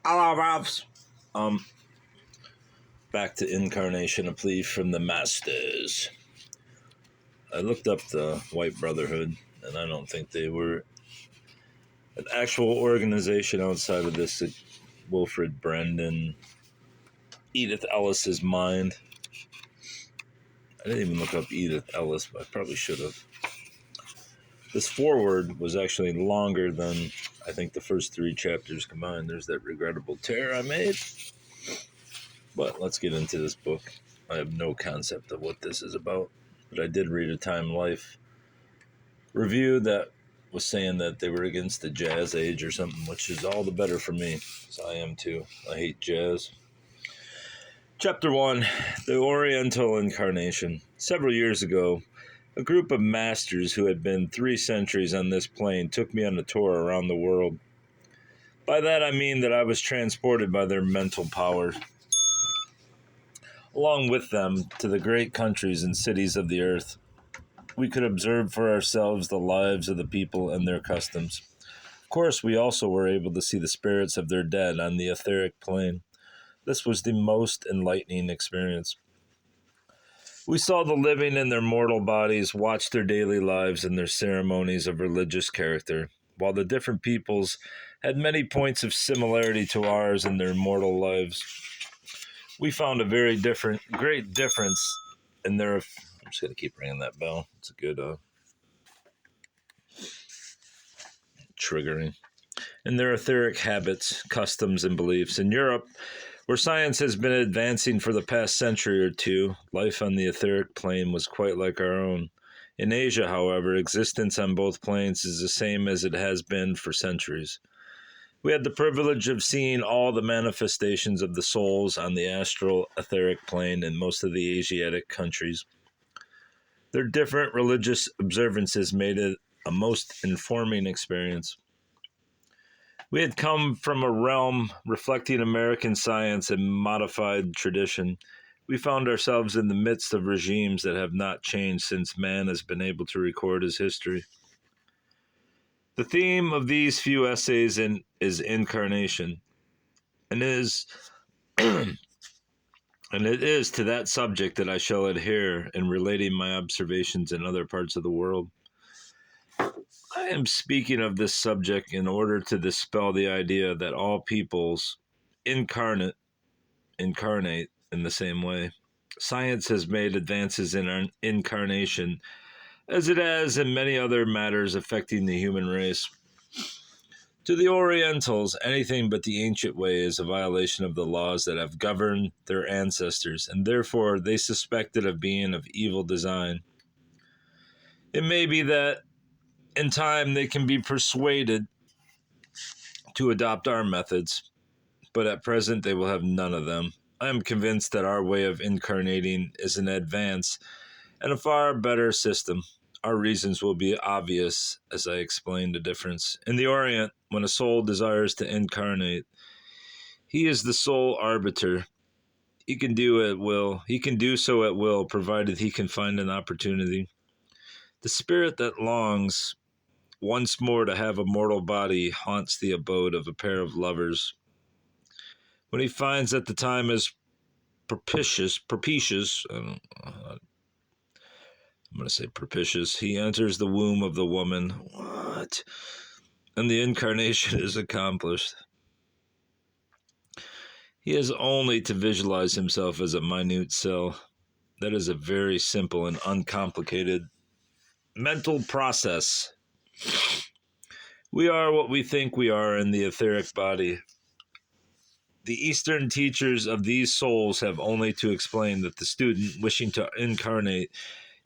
Hello, Ralphs. Back to Incarnation, a plea from the Masters. I looked up the White Brotherhood, and I don't think they were an actual organization outside of this Wilfred, Brendan, Edith Ellis's mind. I didn't even look up Edith Ellis, but I probably should have. This foreword was actually longer than I think the first 3 chapters combined. There's that regrettable tear I made. But let's get into this book. I have no concept of what this is about, but I did read a Time Life review that was saying that they were against the jazz age or something, which is all the better for me, because I am too. I hate jazz. Chapter 1, The Oriental Incarnation. Several years ago, a group of masters who had been 3 centuries on this plane took me on a tour around the world. By that I mean that I was transported by their mental power along with them to the great countries and cities of the earth. We could observe for ourselves the lives of the people and their customs. Of course, we also were able to see the spirits of their dead on the etheric plane. This was the most enlightening experience. We saw the living in their mortal bodies, watched their daily lives and their ceremonies of religious character. While the different peoples had many points of similarity to ours in their mortal lives, we found a great difference in their... I'm just going to keep ringing that bell. It's a good triggering. In their etheric habits, customs, and beliefs. In Europe, where science has been advancing for the past century or two, life on the etheric plane was quite like our own. In Asia, however, existence on both planes is the same as it has been for centuries. We had the privilege of seeing all the manifestations of the souls on the astral etheric plane in most of the Asiatic countries. Their different religious observances made it a most informing experience. We had come from a realm reflecting American science and modified tradition. We found ourselves in the midst of regimes that have not changed since man has been able to record his history. The theme of these few essays is incarnation, and it is to that subject that I shall adhere in relating my observations in other parts of the world. I am speaking of this subject in order to dispel the idea that all peoples incarnate in the same way. Science has made advances in incarnation, as it has in many other matters affecting the human race. To the Orientals, anything but the ancient way is a violation of the laws that have governed their ancestors, and therefore they suspect it of being of evil design. It may be that in time they can be persuaded to adopt our methods, but at present they will have none of them. I am convinced that our way of incarnating is an advance and a far better system. Our reasons will be obvious as I explain the difference. In the Orient, when a soul desires to incarnate, he is the sole arbiter. He can do so at will, provided he can find an opportunity. The spirit that longs once more to have a mortal body haunts the abode of a pair of lovers. When he finds that the time is propitious, I'm going to say propitious, he enters the womb of the woman. What? And the incarnation is accomplished. He has only to visualize himself as a minute cell. That is a very simple and uncomplicated mental process. We are what we think we are in the etheric body. The Eastern teachers of these souls have only to explain that the student wishing to incarnate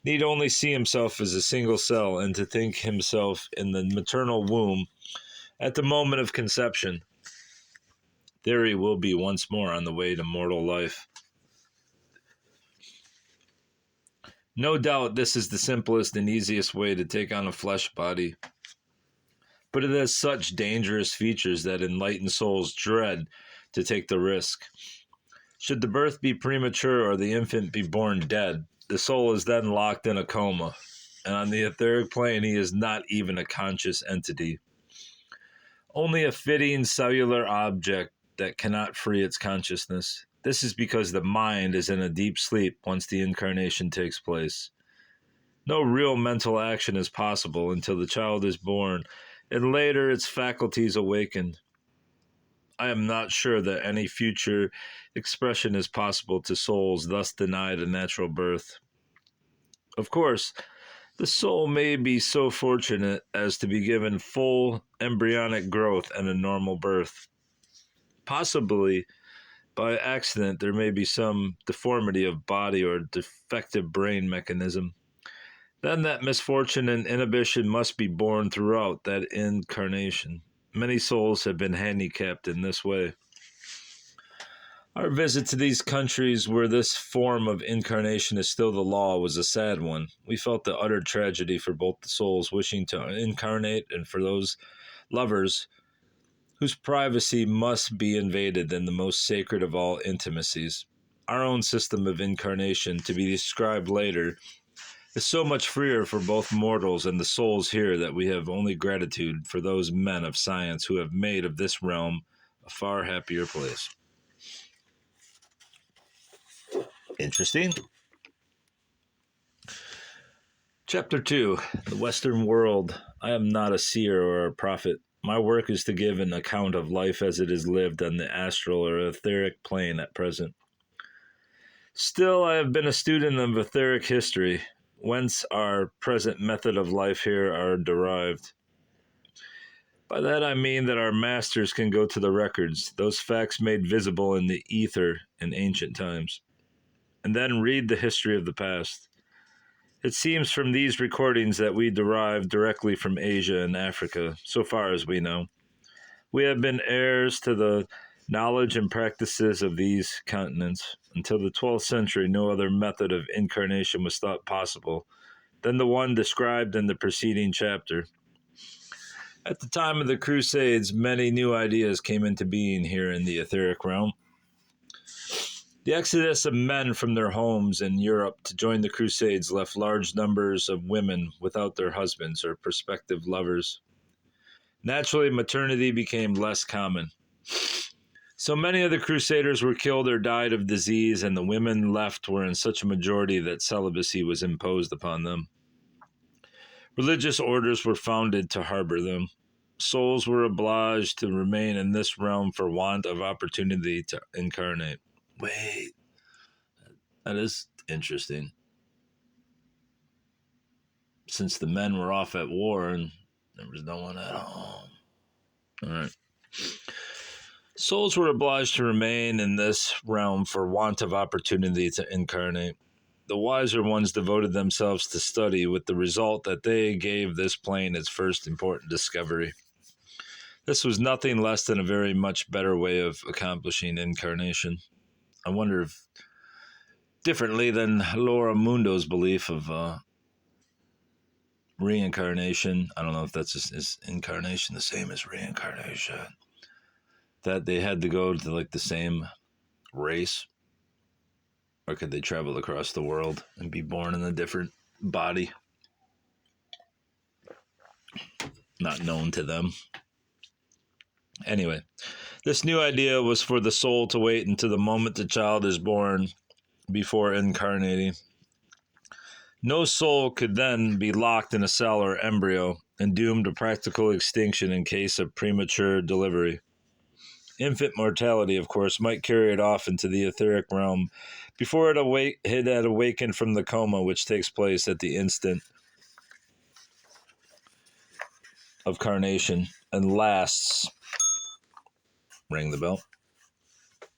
need only see himself as a single cell and to think himself in the maternal womb at the moment of conception. There he will be once more on the way to mortal life. No doubt this is the simplest and easiest way to take on a flesh body, but it has such dangerous features that enlightened souls dread to take the risk. Should the birth be premature or the infant be born dead, the soul is then locked in a coma, and on the etheric plane he is not even a conscious entity. Only a fitting cellular object that cannot free its consciousness. This is because the mind is in a deep sleep once the incarnation takes place. No real mental action is possible until the child is born, and later its faculties awaken. I am not sure that any future expression is possible to souls thus denied a natural birth. Of course, the soul may be so fortunate as to be given full embryonic growth and a normal birth. Possibly, by accident, there may be some deformity of body or defective brain mechanism. Then that misfortune and inhibition must be borne throughout that incarnation. Many souls have been handicapped in this way. Our visit to these countries where this form of incarnation is still the law was a sad one. We felt the utter tragedy for both the souls wishing to incarnate and for those lovers whose privacy must be invaded in the most sacred of all intimacies. Our own system of incarnation, to be described later, is so much freer for both mortals and the souls here that we have only gratitude for those men of science who have made of this realm a far happier place. Interesting. Chapter 2, The Western World. I am not a seer or a prophet. My work is to give an account of life as it is lived on the astral or etheric plane at present. Still, I have been a student of etheric history, whence our present method of life here are derived. By that I mean that our masters can go to the records, those facts made visible in the ether in ancient times, and then read the history of the past. It seems from these recordings that we derive directly from Asia and Africa, so far as we know. We have been heirs to the knowledge and practices of these continents. Until the 12th century, no other method of incarnation was thought possible than the one described in the preceding chapter. At the time of the Crusades, many new ideas came into being here in the etheric realm. The exodus of men from their homes in Europe to join the Crusades left large numbers of women without their husbands or prospective lovers. Naturally, maternity became less common. So many of the Crusaders were killed or died of disease, and the women left were in such a majority that celibacy was imposed upon them. Religious orders were founded to harbor them. Souls were obliged to remain in this realm for want of opportunity to incarnate. Wait, that is interesting. Since the men were off at war and there was no one at home. All right. Souls were obliged to remain in this realm for want of opportunity to incarnate. The wiser ones devoted themselves to study, with the result that they gave this plane its first important discovery. This was nothing less than a very much better way of accomplishing incarnation. I wonder if, differently than Laura Mundo's belief of reincarnation, I don't know if that's is incarnation the same as reincarnation, that they had to go to like the same race, or could they travel across the world and be born in a different body? Not known to them. Anyway, this new idea was for the soul to wait until the moment the child is born before incarnating. No soul could then be locked in a cell or embryo and doomed to practical extinction in case of premature delivery. Infant mortality, of course, might carry it off into the etheric realm before it had awakened from the coma, which takes place at the instant of carnation and lasts, ring the bell,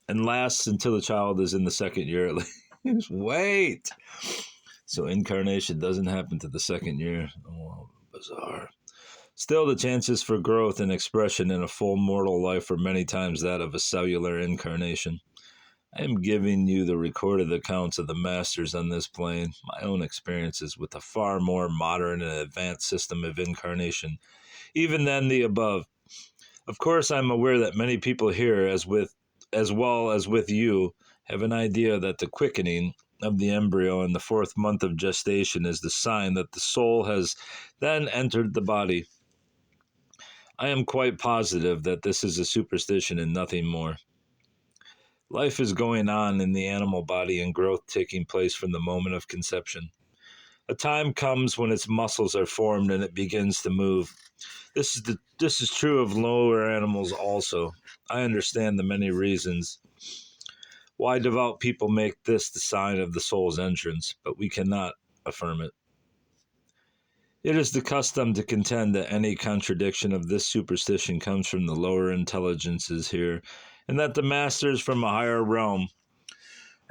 and lasts until the child is in the second year at least. Wait! So incarnation doesn't happen to the second year. Oh, bizarre. Still, the chances for growth and expression in a full mortal life are many times that of a cellular incarnation. I am giving you the recorded accounts of the masters on this plane, my own experiences with a far more modern and advanced system of incarnation, even than the above. Of course, I am aware that many people here, as well as with you, have an idea that the quickening of the embryo in the 4th month of gestation is the sign that the soul has then entered the body. I am quite positive that this is a superstition and nothing more. Life is going on in the animal body and growth taking place from the moment of conception. A time comes when its muscles are formed and it begins to move. This is true of lower animals also. I understand the many reasons why devout people make this the sign of the soul's entrance, but we cannot affirm it. It is the custom to contend that any contradiction of this superstition comes from the lower intelligences here, and that the masters from a higher realm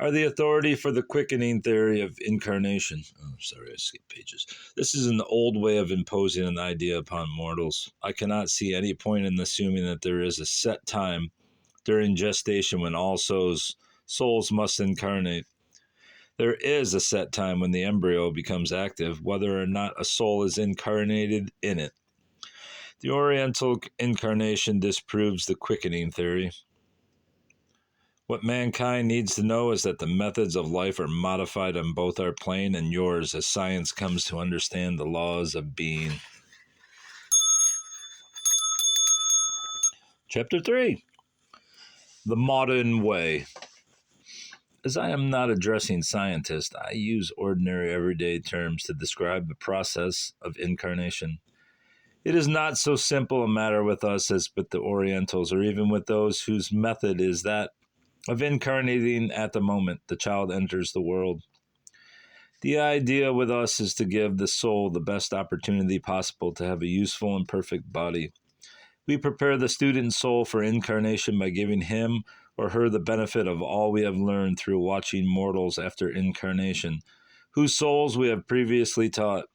are the authority for the quickening theory of incarnation. Oh, sorry, I skipped pages. This is an old way of imposing an idea upon mortals. I cannot see any point in assuming that there is a set time during gestation when all souls must incarnate. There is a set time when the embryo becomes active, whether or not a soul is incarnated in it. The Oriental incarnation disproves the quickening theory. What mankind needs to know is that the methods of life are modified on both our plane and yours as science comes to understand the laws of being. Chapter 3. The Modern Way. As I am not addressing scientists, I use ordinary everyday terms to describe the process of incarnation. It is not so simple a matter with us as with the Orientals, or even with those whose method is that of incarnating at the moment the child enters the world. The idea with us is to give the soul the best opportunity possible to have a useful and perfect body. We prepare the student soul for incarnation by giving him or her the benefit of all we have learned through watching mortals after incarnation, whose souls we have previously taught.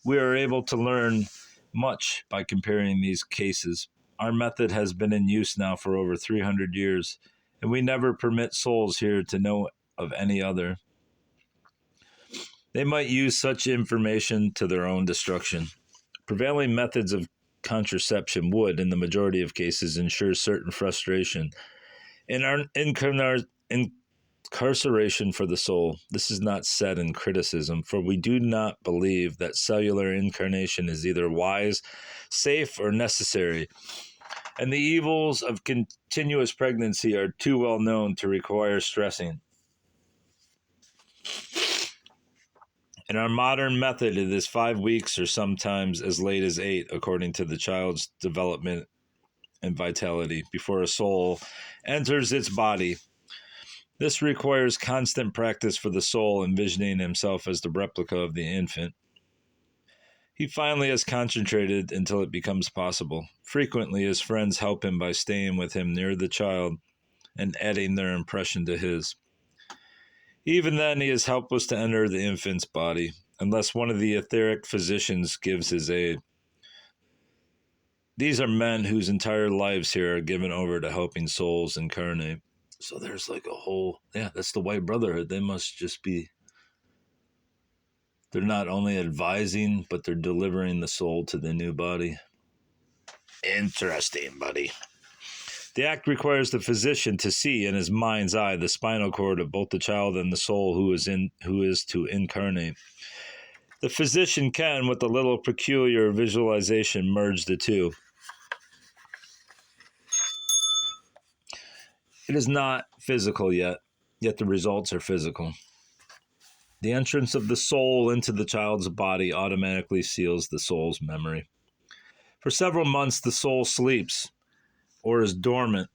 We are able to learn much by comparing these cases. Our method has been in use now for over 300 years, and we never permit souls here to know of any other. They might use such information to their own destruction. Prevailing methods of contraception would, in the majority of cases, ensure certain frustration in our incarceration for the soul. This is not said in criticism, for we do not believe that cellular incarnation is either wise, safe, or necessary, and the evils of continuous pregnancy are too well known to require stressing. In our modern method, it is 5 weeks or sometimes as late as 8, according to the child's development and vitality, before a soul enters its body. This requires constant practice for the soul, envisioning himself as the replica of the infant. He finally has concentrated until it becomes possible. Frequently, his friends help him by staying with him near the child and adding their impression to his. Even then, he is helpless to enter the infant's body, unless one of the etheric physicians gives his aid. These are men whose entire lives here are given over to helping souls incarnate. So there's like a whole, that's the White Brotherhood. They must just be, they're not only advising, but they're delivering the soul to the new body. Interesting, buddy. The act requires the physician to see in his mind's eye the spinal cord of both the child and the soul who is to incarnate. The physician can, with a little peculiar visualization, merge the two. It is not physical yet the results are physical. The entrance of the soul into the child's body automatically seals the soul's memory. For several months, the soul sleeps or is dormant.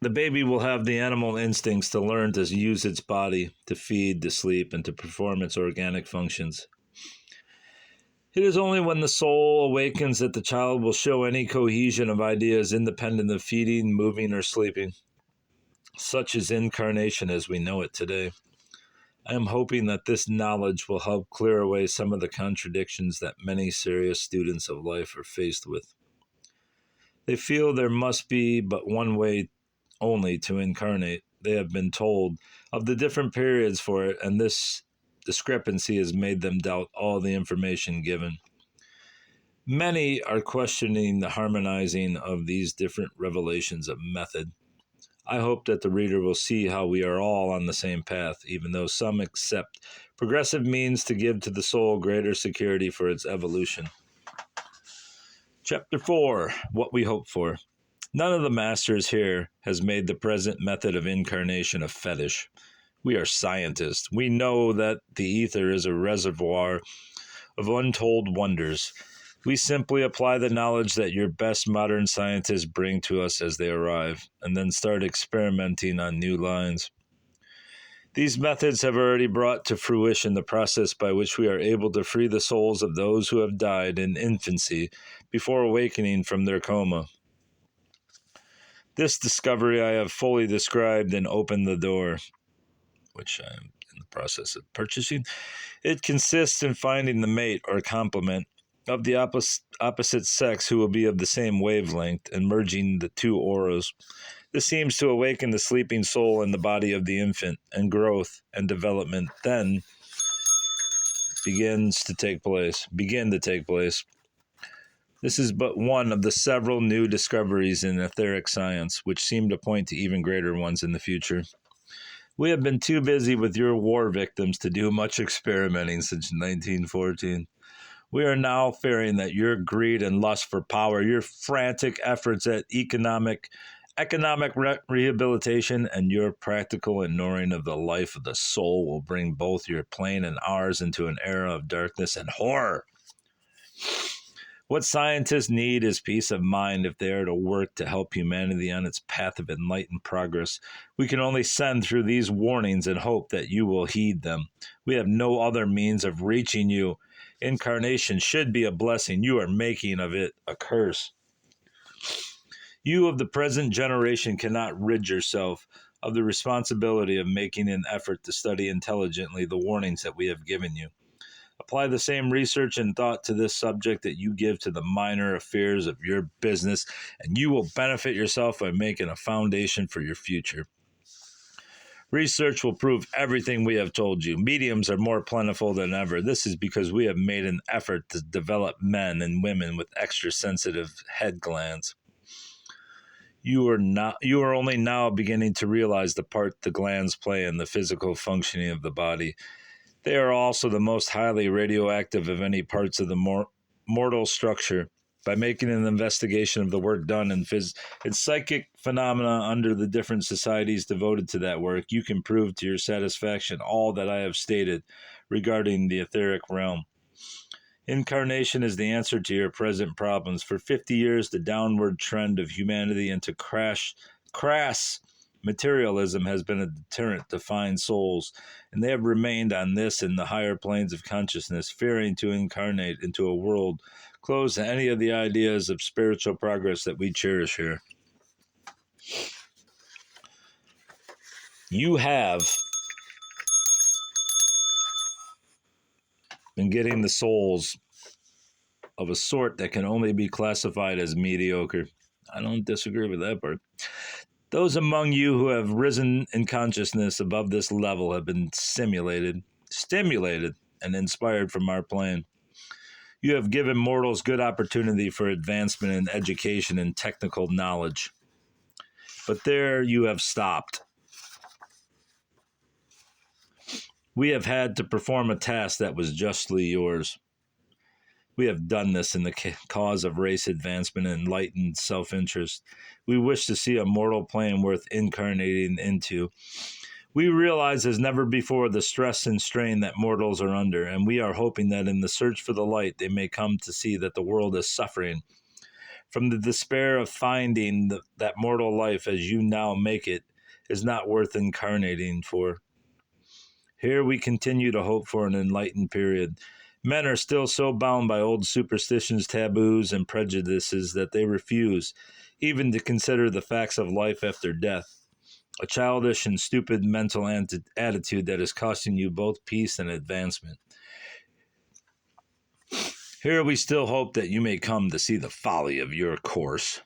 The baby will have the animal instincts to learn to use its body, to feed, to sleep, and to perform its organic functions. It is only when the soul awakens that the child will show any cohesion of ideas independent of feeding, moving, or sleeping. Such is incarnation as we know it today. I am hoping that this knowledge will help clear away some of the contradictions that many serious students of life are faced with. They feel there must be but one way only to incarnate. They have been told of the different periods for it, and this discrepancy has made them doubt all the information given. Many are questioning the harmonizing of these different revelations of method. I hope that the reader will see how we are all on the same path, even though some accept progressive means to give to the soul greater security for its evolution. Chapter 4, What We Hope For. None of the masters here has made the present method of incarnation a fetish. We are scientists. We know that the ether is a reservoir of untold wonders. We simply apply the knowledge that your best modern scientists bring to us as they arrive, and then start experimenting on new lines. These methods have already brought to fruition the process by which we are able to free the souls of those who have died in infancy before awakening from their coma. This discovery I have fully described and opened the door, which I am in the process of purchasing. It consists in finding the mate or complement of the opposite sex who will be of the same wavelength and merging the two auras. This seems to awaken the sleeping soul in the body of the infant, and growth and development then begin to take place. This is but one of the several new discoveries in etheric science, which seem to point to even greater ones in the future. We have been too busy with your war victims to do much experimenting since 1914. We are now fearing that your greed and lust for power, your frantic efforts at economic rehabilitation, and your practical ignoring of the life of the soul will bring both your plane and ours into an era of darkness and horror. What scientists need is peace of mind if they are to work to help humanity on its path of enlightened progress. We can only send through these warnings and hope that you will heed them. We have no other means of reaching you. Incarnation should be a blessing. You are making of it a curse. You of the present generation cannot rid yourself of the responsibility of making an effort to study intelligently the warnings that we have given you. Apply the same research and thought to this subject that you give to the minor affairs of your business, and you will benefit yourself by making a foundation for your future. Research will prove everything we have told you. Mediums are more plentiful than ever. This is because we have made an effort to develop men and women with extra sensitive head glands. You are only now beginning to realize the part the glands play in the physical functioning of the body. They are also the most highly radioactive of any parts of the mortal structure. By making an investigation of the work done in psychic phenomena under the different societies devoted to that work, you can prove to your satisfaction all that I have stated regarding the etheric realm. Incarnation is the answer to your present problems. For 50 years, the downward trend of humanity into crass materialism has been a deterrent to fine souls, and they have remained on this and the higher planes of consciousness, fearing to incarnate into a world closed to any of the ideas of spiritual progress that we cherish here. You have been getting the souls of a sort that can only be classified as mediocre. I don't disagree with that part. Those among you who have risen in consciousness above this level have been stimulated, and inspired from our plane. You have given mortals good opportunity for advancement in education and technical knowledge. But there you have stopped. We have had to perform a task that was justly yours. We have done this in the cause of race advancement and enlightened self-interest. We wish to see a mortal plane worth incarnating into. We realize as never before the stress and strain that mortals are under, and we are hoping that in the search for the light they may come to see that the world is suffering from the despair of finding that mortal life as you now make it is not worth incarnating for. Here we continue to hope for an enlightened period. Men are still so bound by old superstitions, taboos, and prejudices that they refuse even to consider the facts of life after death, a childish and stupid mental attitude that is costing you both peace and advancement. Here we still hope that you may come to see the folly of your course.